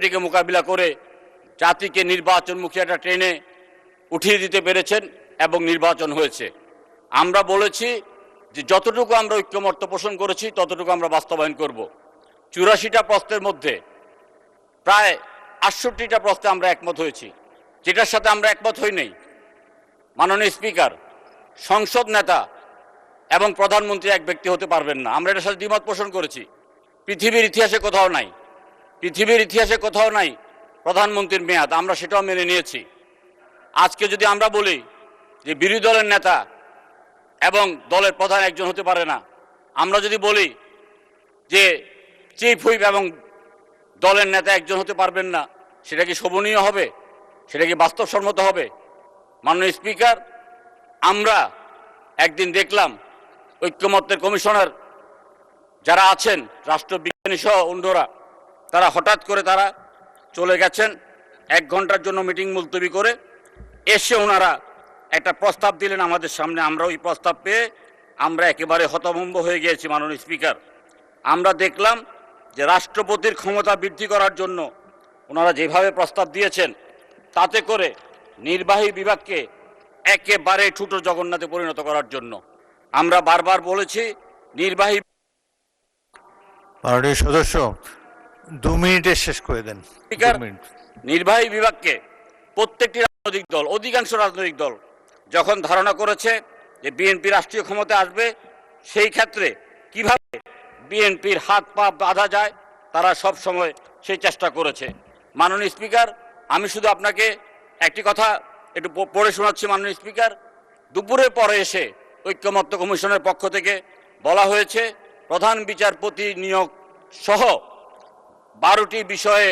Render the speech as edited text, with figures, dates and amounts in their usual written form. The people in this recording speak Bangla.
এটিকে মোকাবিলা করে জাতিকে নির্বাচনমুখী একটা ট্রেনে উঠিয়ে দিতে পেরেছেন এবং নির্বাচন হয়েছে। আমরা বলেছি যে যতটুকু আমরা ঐক্যমত্য পোষণ করেছি ততটুকু আমরা বাস্তবায়ন করব। 84টা প্রশ্নের মধ্যে প্রায় 68টা প্রশ্নে আমরা একমত হয়েছি। যেটার সাথে আমরা একমত হই নাই, মাননীয় স্পিকার, সংসদ নেতা এবং প্রধানমন্ত্রী এক ব্যক্তি হতে পারবেন না। আমরা এটার সাথে দ্বিমত পোষণ করেছি। পৃথিবীর ইতিহাসে কোথাও নাই, পৃথিবীর ইতিহাসে কোথাও নাই প্রধানমন্ত্রীর মেয়াদ, আমরা সেটাও মেনে নিয়েছি। আজকে যদি আমরা বলি যে বিরোধী দলের নেতা এবং দলের প্রধান একজন হতে পারে না, আমরা যদি বলি যে চিফ হুইপ এবং দলের নেতা একজন হতে পারবেন না, সেটা কি শোভনীয় হবে? সেটা কি বাস্তবসম্মত হবে? মাননীয় স্পিকার, আমরা একদিন দেখলাম ঐক্যমত্যের কমিশনার যারা আছেন, রাষ্ট্রবিজ্ঞানী সহ অন্যরা, তারা হঠাৎ করে তারা চলে গেছেন 1 ঘন্টার জন্য মিটিং মুলতবি করে। এসে ওনারা একটা প্রস্তাব দিলেন আমাদের সামনে। আমরা ওই প্রস্তাব পেয়ে আমরা একেবারে হতভম্ব হয়ে গিয়েছি। মাননীয় স্পিকার, আমরা দেখলাম যে রাষ্ট্রপতির ক্ষমতা বৃদ্ধি করার জন্য ওনারা যেভাবে প্রস্তাব দিয়েছেন, তাতে করে নির্বাহী বিভাগকে একেবারে ঠুটো জগন্নাথে পরিণত করার জন্য। আমরা বারবার বলেছি নির্বাহী মাননীয় সদস্য 2 মিনিটে শেষ করে দেন। স্পিকার, নির্বাহী বিভাগকে প্রত্যেকটি রাজনৈতিক দল, অধিকাংশ রাজনৈতিক দল যখন ধারণা করেছে যে বিএনপি রাষ্ট্রীয় ক্ষমতায় আসবে, সেই ক্ষেত্রে কিভাবে বিএনপির হাত পা বাঁধা যায়, তারা সব সময় সেই চেষ্টা করেছে। মাননীয় স্পিকার, আমি শুধু আপনাকে একটি কথা একটু পড়ে শোনাচ্ছি। মাননীয় স্পিকার, দুপুরের পরে এসে ঐক্যমত্য কমিশনের পক্ষ থেকে বলা হয়েছে প্রধান বিচারপতি নিয়োগ সহ 12টি বিষয়ে